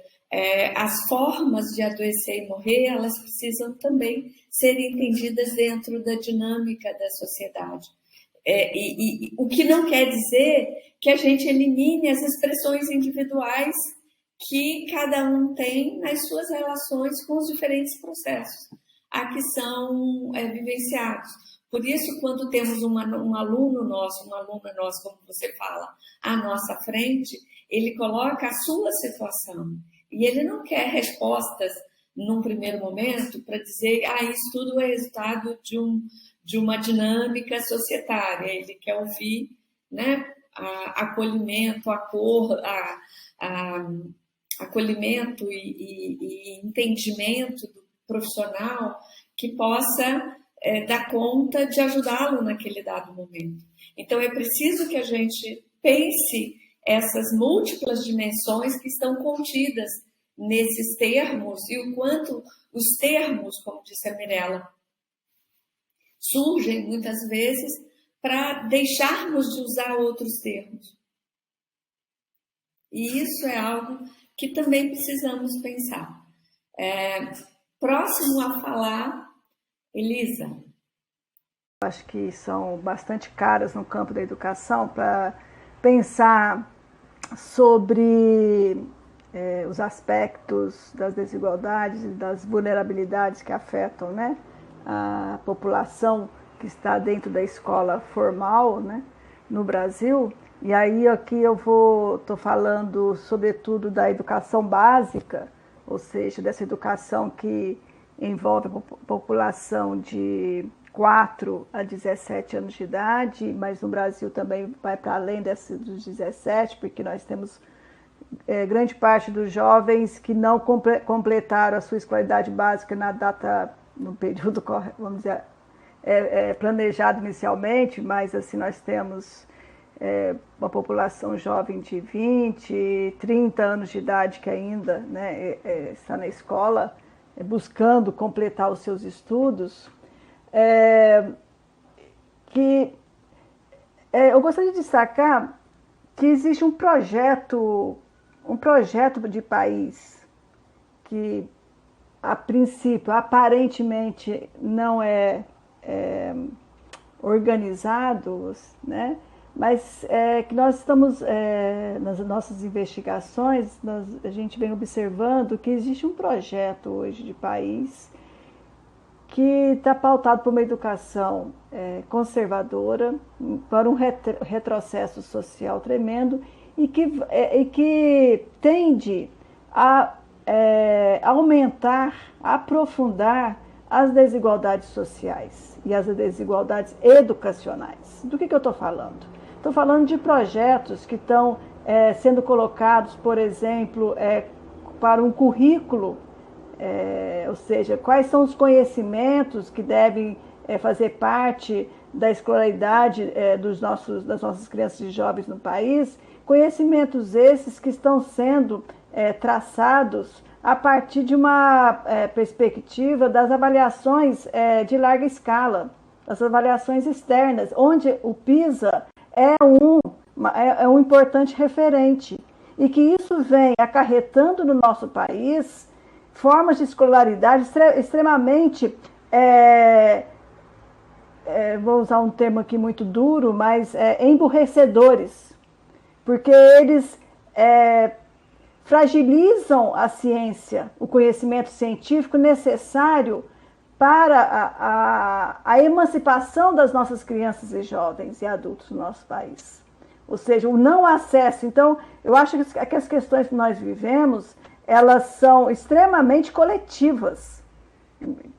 as formas de adoecer e morrer, elas precisam também ser entendidas dentro da dinâmica da sociedade. O que não quer dizer que a gente elimine as expressões individuais que cada um tem nas suas relações com os diferentes processos a que são vivenciados. Por isso, quando temos um aluno nosso, uma aluna nossa, como você fala, à nossa frente, ele coloca a sua situação. E ele não quer respostas, num primeiro momento, para dizer isso tudo é resultado de uma dinâmica societária. Ele quer ouvir, né, acolhimento, acolhimento e entendimento do profissional que possa dar conta de ajudá-lo naquele dado momento. Então, é preciso que a gente pense essas múltiplas dimensões que estão contidas nesses termos e o quanto os termos, como disse a Mirella, surgem muitas vezes para deixarmos de usar outros termos. E isso é algo que também precisamos pensar. Próximo a falar, Elisa. Acho que são bastante caras no campo da educação para pensar sobre os aspectos das desigualdades e das vulnerabilidades que afetam, né, a população que está dentro da escola formal, né, no Brasil. E aí aqui eu estou falando sobretudo da educação básica, ou seja, dessa educação que envolve a população de 4 a 17 anos de idade, mas no Brasil também vai para além dos 17, porque nós temos grande parte dos jovens que não completaram a sua escolaridade básica na data, no período, vamos dizer, planejado inicialmente, mas assim nós temos uma população jovem de 20, 30 anos de idade que ainda, né, está na escola, buscando completar os seus estudos, eu gostaria de destacar que existe um projeto de país que, a princípio, aparentemente não é organizado, né? Mas que nós estamos, nas nossas investigações, a gente vem observando que existe um projeto hoje de país que está pautado por uma educação conservadora, para um retrocesso social tremendo e que tende a aumentar, aprofundar as desigualdades sociais e as desigualdades educacionais. Do que eu estou falando? Estou falando de projetos que estão sendo colocados, por exemplo, para um currículo, ou seja, quais são os conhecimentos que devem fazer parte da escolaridade das nossas crianças e jovens no país, conhecimentos esses que estão sendo traçados a partir de uma perspectiva das avaliações de larga escala, das avaliações externas, onde o PISA é um importante referente, e que isso vem acarretando no nosso país formas de escolaridade extremamente, vou usar um termo aqui muito duro, mas emburrecedores, porque eles fragilizam a ciência, o conhecimento científico necessário para a emancipação das nossas crianças e jovens e adultos no nosso país. Ou seja, o não acesso. Então, eu acho que as questões que nós vivemos, elas são extremamente coletivas,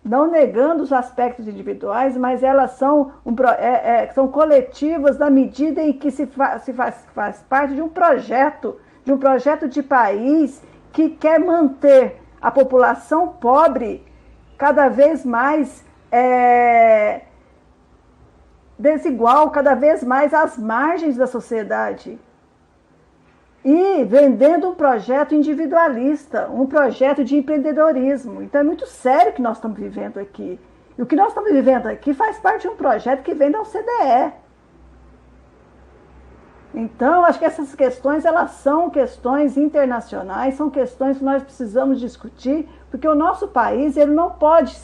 não negando os aspectos individuais, mas elas são coletivas na medida em que se faz parte de um projeto de país que quer manter a população pobre cada vez mais desigual, cada vez mais às margens da sociedade. E vendendo um projeto individualista, um projeto de empreendedorismo. Então é muito sério o que nós estamos vivendo aqui. E o que nós estamos vivendo aqui faz parte de um projeto que vem da OCDE. Então, acho que essas questões, elas são questões internacionais, são questões que nós precisamos discutir, porque o nosso país, ele não pode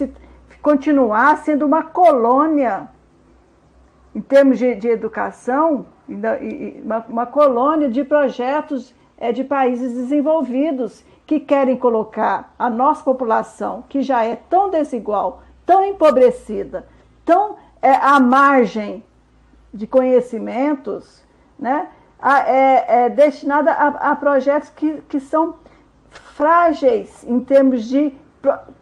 continuar sendo uma colônia, em termos de educação, uma colônia de projetos de países desenvolvidos que querem colocar a nossa população, que já é tão desigual, tão empobrecida, tão à margem de conhecimentos, né, destinada a projetos que são frágeis em termos de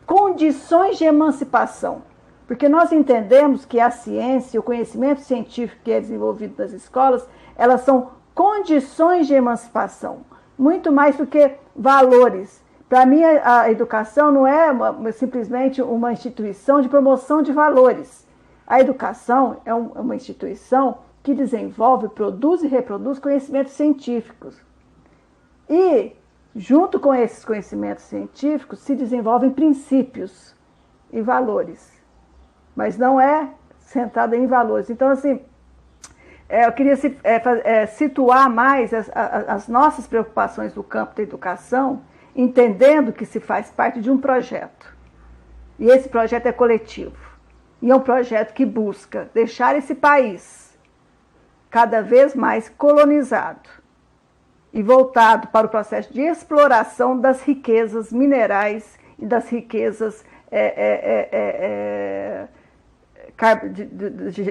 condições de emancipação. Porque nós entendemos que a ciência, o conhecimento científico que é desenvolvido nas escolas, elas são condições de emancipação, muito mais do que valores. Para mim, a educação não é simplesmente uma instituição de promoção de valores. A educação é uma instituição que desenvolve, produz e reproduz conhecimentos científicos. E, junto com esses conhecimentos científicos, se desenvolvem princípios e valores. Mas não é centrada em valores. Então, assim, eu queria situar mais as nossas preocupações no campo da educação, entendendo que se faz parte de um projeto. E esse projeto é coletivo. E é um projeto que busca deixar esse país cada vez mais colonizado e voltado para o processo de exploração das riquezas minerais e das riquezas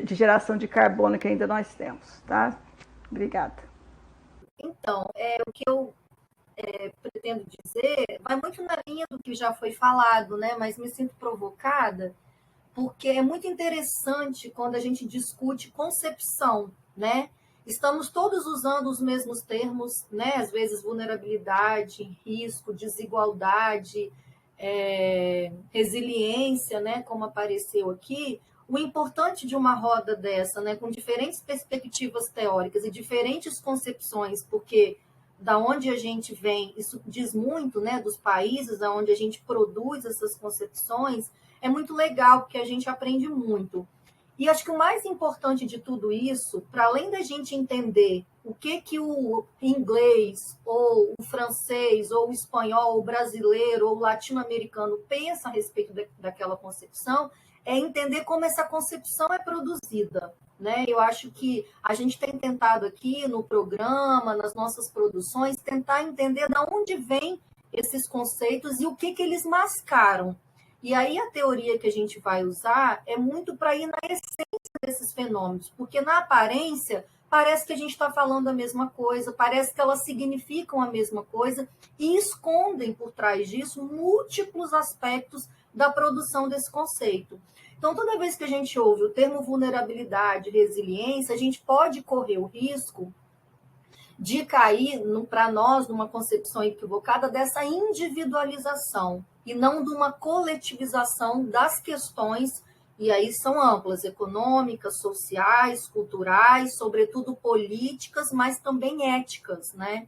de geração de carbono que ainda nós temos, tá? Obrigada. Então, o que eu pretendo dizer vai muito na linha do que já foi falado, né? Mas me sinto provocada, porque é muito interessante quando a gente discute concepção, né? Estamos todos usando os mesmos termos, né? Às vezes vulnerabilidade, risco, desigualdade, resiliência, né? Como apareceu aqui. o importante de uma roda dessa, né, com diferentes perspectivas teóricas e diferentes concepções, porque da onde a gente vem, isso diz muito, né, dos países onde a gente produz essas concepções, é muito legal, porque a gente aprende muito. E acho que o mais importante de tudo isso, para além da gente entender o que o inglês, ou o francês, ou o espanhol, ou o brasileiro, ou o latino-americano pensa a respeito daquela concepção, é entender como essa concepção é produzida. Né? Eu acho que a gente tem tentado aqui no programa, nas nossas produções, tentar entender de onde vêm esses conceitos e o que eles mascaram. E aí a teoria que a gente vai usar é muito para ir na essência desses fenômenos, porque na aparência parece que a gente está falando a mesma coisa, parece que elas significam a mesma coisa e escondem por trás disso múltiplos aspectos da produção desse conceito. Então, toda vez que a gente ouve o termo vulnerabilidade, resiliência, a gente pode correr o risco de cair, para nós, numa concepção equivocada dessa individualização e não de uma coletivização das questões, e aí são amplas, econômicas, sociais, culturais, sobretudo políticas, mas também éticas, né?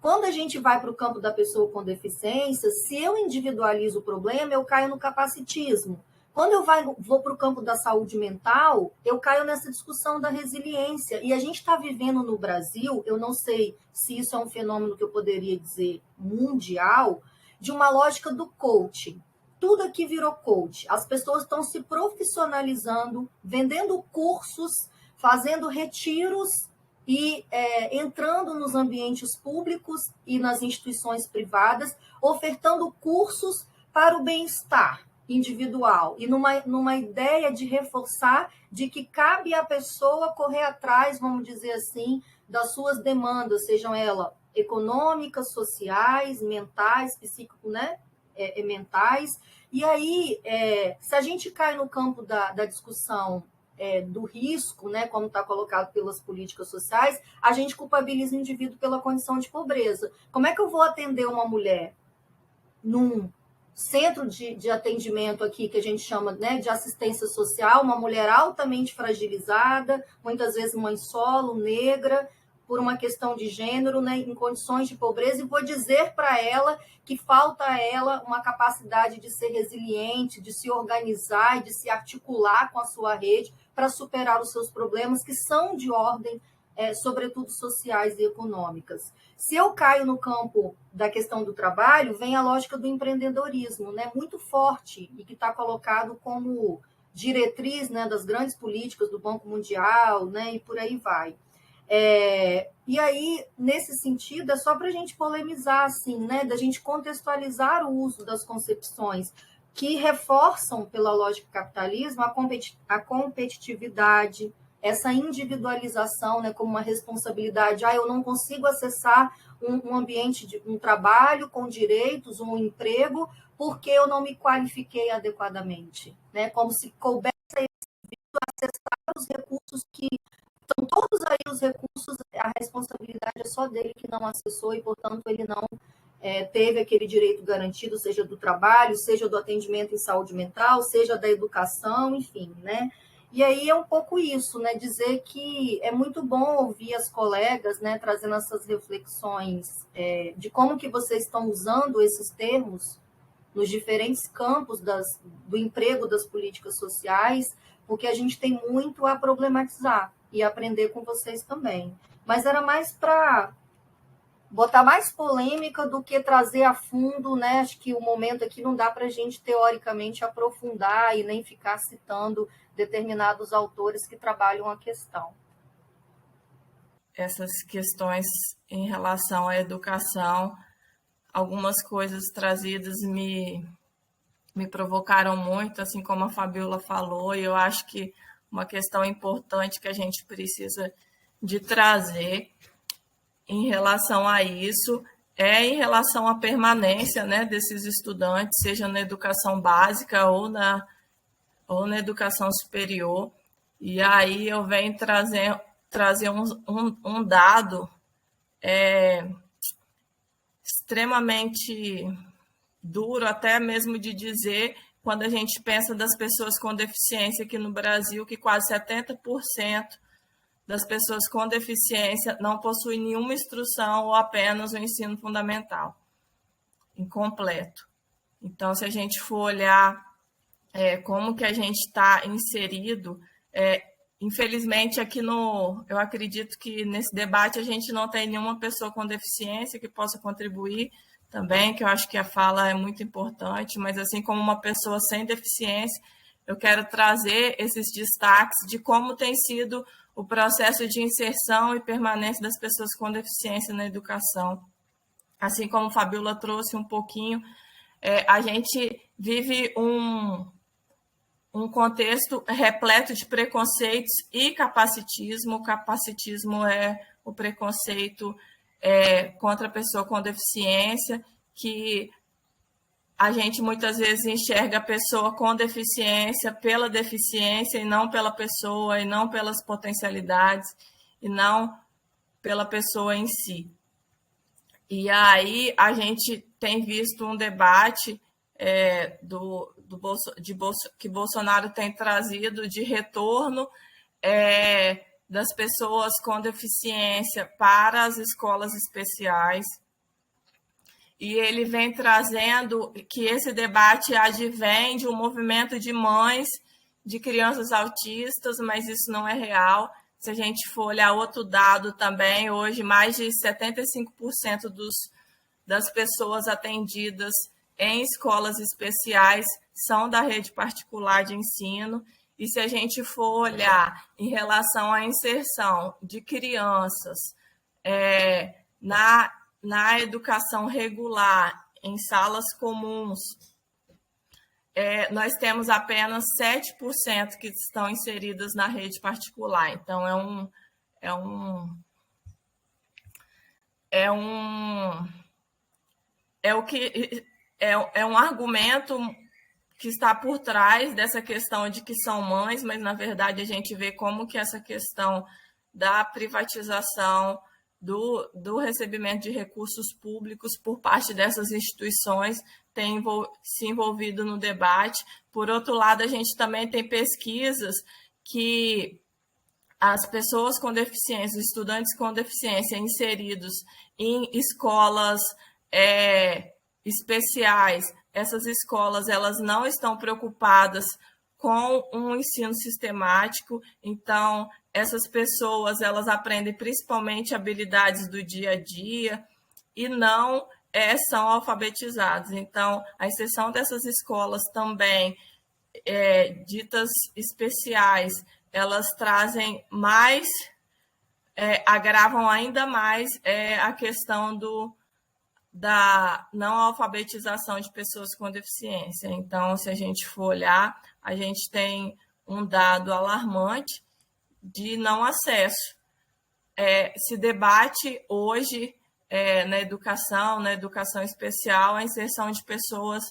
Quando a gente vai para o campo da pessoa com deficiência, se eu individualizo o problema, eu caio no capacitismo. Quando eu vou para o campo da saúde mental, eu caio nessa discussão da resiliência. E a gente está vivendo no Brasil, eu não sei se isso é um fenômeno que eu poderia dizer mundial, de uma lógica do coaching. Tudo aqui virou coach. As pessoas estão se profissionalizando, vendendo cursos, fazendo retiros e entrando nos ambientes públicos e nas instituições privadas, ofertando cursos para o bem-estar individual e numa ideia de reforçar de que cabe à pessoa correr atrás, vamos dizer assim, das suas demandas, sejam elas econômicas, sociais, mentais, psíquico, né? Mentais. E aí, se a gente cai no campo da discussão do risco, né, como está colocado pelas políticas sociais, a gente culpabiliza o indivíduo pela condição de pobreza. Como é que eu vou atender uma mulher num centro de atendimento aqui, que a gente chama, né, de assistência social, uma mulher altamente fragilizada, muitas vezes mãe solo, negra, por uma questão de gênero, né, em condições de pobreza, e vou dizer para ela que falta a ela uma capacidade de ser resiliente, de se organizar e de se articular com a sua rede para superar os seus problemas, que são de ordem, sobretudo sociais e econômicas. Se eu caio no campo da questão do trabalho, vem a lógica do empreendedorismo, né, muito forte e que está colocado como diretriz, né, das grandes políticas do Banco Mundial, né, e por aí vai. E aí, nesse sentido, é só para a gente polemizar, assim, né, da gente contextualizar o uso das concepções que reforçam, pela lógica do capitalismo, a competitividade, essa individualização, né, como uma responsabilidade. Eu não consigo acessar um ambiente de um trabalho com direitos, um emprego, porque eu não me qualifiquei adequadamente, né? Como se coubesse a esse indivíduo acessar os recursos que estão todos aí, os recursos, a responsabilidade é só dele que não acessou e, portanto, ele não teve aquele direito garantido, seja do trabalho, seja do atendimento em saúde mental, seja da educação, enfim, né? E aí é um pouco isso, né? Dizer que é muito bom ouvir as colegas, né, trazendo essas reflexões de como que vocês estão usando esses termos nos diferentes campos do emprego das políticas sociais, porque a gente tem muito a problematizar e aprender com vocês também. Mas era mais para botar mais polêmica do que trazer a fundo, né? Acho que o momento aqui não dá para a gente, teoricamente, aprofundar e nem ficar citando determinados autores que trabalham a questão. Essas questões em relação à educação, algumas coisas trazidas me provocaram muito, assim como a Fabiola falou, e eu acho que uma questão importante que a gente precisa de trazer em relação a isso em relação à permanência, né, desses estudantes, seja na educação básica ou na educação superior. E aí eu venho trazer um dado extremamente duro, até mesmo de dizer, quando a gente pensa das pessoas com deficiência aqui no Brasil, que quase 70% das pessoas com deficiência não possuem nenhuma instrução ou apenas o ensino fundamental incompleto. Então, se a gente for olhar como que a gente está inserido, infelizmente aqui eu acredito que nesse debate a gente não tem nenhuma pessoa com deficiência que possa contribuir também, que eu acho que a fala é muito importante, mas assim como uma pessoa sem deficiência, eu quero trazer esses destaques de como tem sido o processo de inserção e permanência das pessoas com deficiência na educação. Assim como a Fabiola trouxe um pouquinho, a gente vive um contexto repleto de preconceitos e capacitismo. O capacitismo é o preconceito contra a pessoa com deficiência, que a gente muitas vezes enxerga a pessoa com deficiência pela deficiência e não pela pessoa, e não pelas potencialidades, e não pela pessoa em si. E aí a gente tem visto um debate que Bolsonaro tem trazido de retorno das pessoas com deficiência para as escolas especiais. E ele vem trazendo que esse debate advém de um movimento de mães de crianças autistas, mas isso não é real. Se a gente for olhar outro dado também, hoje mais de 75% das pessoas atendidas em escolas especiais são da rede particular de ensino. E se a gente for olhar em relação à inserção de crianças na educação regular, em salas comuns, nós temos apenas 7% que estão inseridas na rede particular. Então, é um argumento que está por trás dessa questão de que são mães, mas, na verdade, a gente vê como que essa questão da privatização, do recebimento de recursos públicos por parte dessas instituições tem se envolvido no debate. Por outro lado, a gente também tem pesquisas que as pessoas com deficiência, os estudantes com deficiência inseridos em escolas especiais, essas escolas elas não estão preocupadas com um ensino sistemático. Então, essas pessoas elas aprendem principalmente habilidades do dia a dia e não são alfabetizadas. Então, a inserção dessas escolas também ditas especiais, elas trazem mais, agravam ainda mais a questão da não alfabetização de pessoas com deficiência. Então, se a gente for olhar, a gente tem um dado alarmante de não acesso. Se debate hoje na educação especial, a inserção de pessoas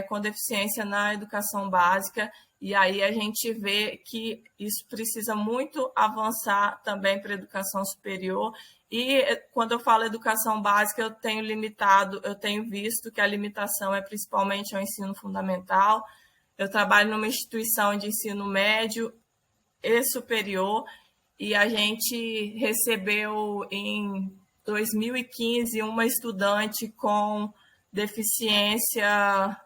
com deficiência na educação básica, e aí a gente vê que isso precisa muito avançar também para a educação superior. E quando eu falo educação básica, eu tenho visto que a limitação é principalmente ao ensino fundamental. Eu trabalho numa instituição de ensino médio e superior, e a gente recebeu em 2015 uma estudante com deficiência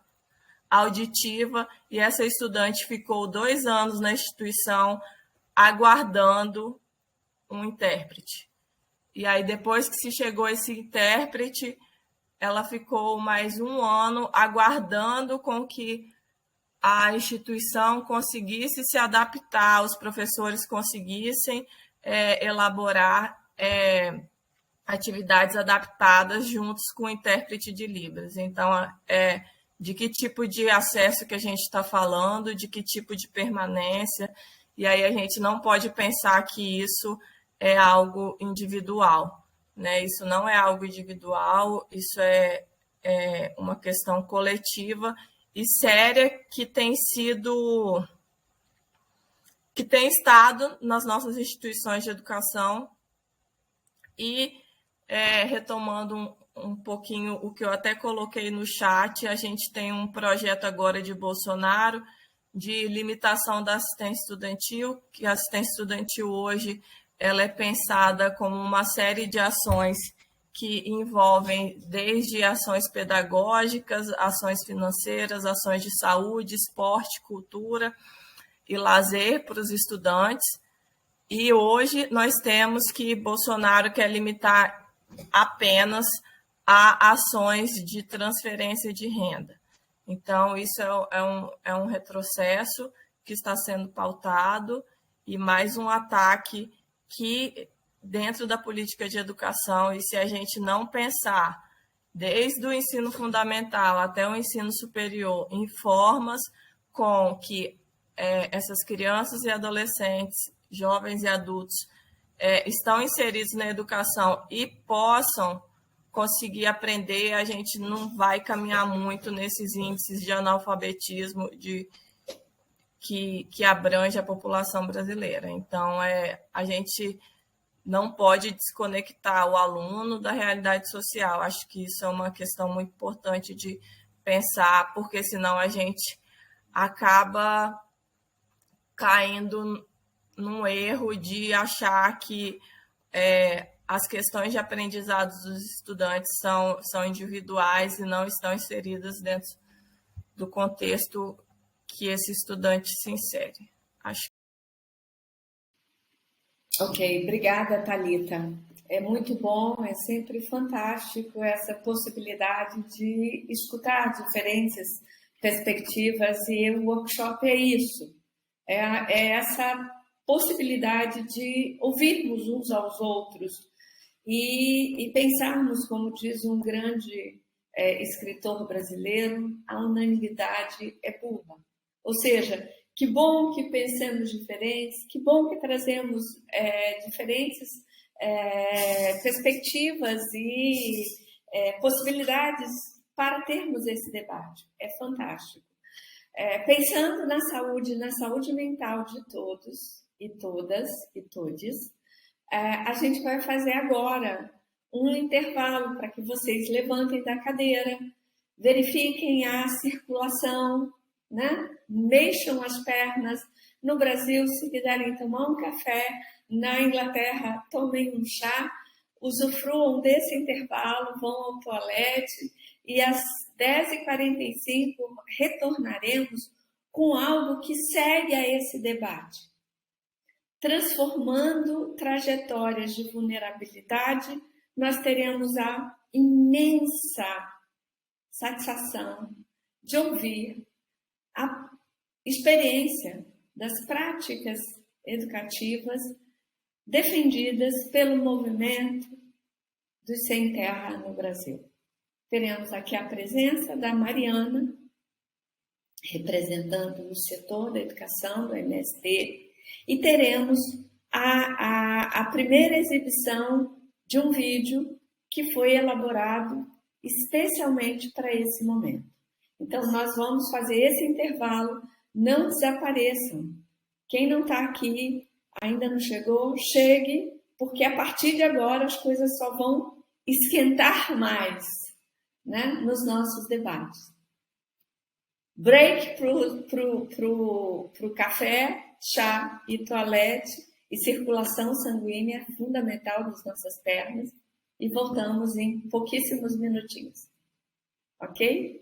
auditiva, e essa estudante ficou 2 anos na instituição aguardando um intérprete. E aí, depois que se chegou esse intérprete, ela ficou mais 1 ano aguardando com que a instituição conseguisse se adaptar, os professores conseguissem elaborar atividades adaptadas juntos com o intérprete de Libras. Então, de que tipo de acesso que a gente está falando, de que tipo de permanência, e aí a gente não pode pensar que isso é algo individual, né? Isso não é algo individual, isso é uma questão coletiva e séria que tem estado nas nossas instituições de educação. E retomando um pouquinho o que eu até coloquei no chat. A gente tem um projeto agora de Bolsonaro de limitação da assistência estudantil, que a assistência estudantil hoje ela é pensada como uma série de ações que envolvem desde ações pedagógicas, ações financeiras, ações de saúde, esporte, cultura e lazer para os estudantes. E hoje nós temos que Bolsonaro quer limitar apenas a ações de transferência de renda. Então, isso é um retrocesso que está sendo pautado e mais um ataque que, dentro da política de educação, e se a gente não pensar desde o ensino fundamental até o ensino superior em formas com que essas crianças e adolescentes, jovens e adultos estão inseridos na educação e possam conseguir aprender, a gente não vai caminhar muito nesses índices de analfabetismo que abrange a população brasileira. Então, a gente não pode desconectar o aluno da realidade social. Acho que isso é uma questão muito importante de pensar, porque senão a gente acaba caindo num erro de achar que as questões de aprendizado dos estudantes são individuais e não estão inseridas dentro do contexto que esse estudante se insere. Acho. Ok, obrigada, Thalita. É muito bom, é sempre fantástico essa possibilidade de escutar diferentes perspectivas, e o workshop é isso, é essa possibilidade de ouvirmos uns aos outros e pensarmos, como diz um grande escritor brasileiro, a unanimidade é burra. Ou seja, que bom que pensemos diferentes, que bom que trazemos diferentes perspectivas e possibilidades para termos esse debate. É fantástico. Pensando na saúde mental de todos e todas e todes, a gente vai fazer agora um intervalo para que vocês levantem da cadeira, verifiquem a circulação, né? Mexam as pernas. No Brasil, se quiserem tomar um café, na Inglaterra, tomem um chá, usufruam desse intervalo, vão ao toalete e às 10h45 retornaremos com algo que segue a esse debate, transformando trajetórias de vulnerabilidade. Nós teremos a imensa satisfação de ouvir a experiência das práticas educativas defendidas pelo movimento dos Sem Terra no Brasil. Teremos aqui a presença da Mariana, representando o setor da educação do MST, e teremos a primeira exibição de um vídeo que foi elaborado especialmente para esse momento. Então, nós vamos fazer esse intervalo. Não desapareçam. Quem não está aqui, ainda não chegou, chegue, porque a partir de agora as coisas só vão esquentar mais, né, nos nossos debates. Break pro café, chá e toalete, e circulação sanguínea fundamental das nossas pernas, e voltamos em pouquíssimos minutinhos. Ok?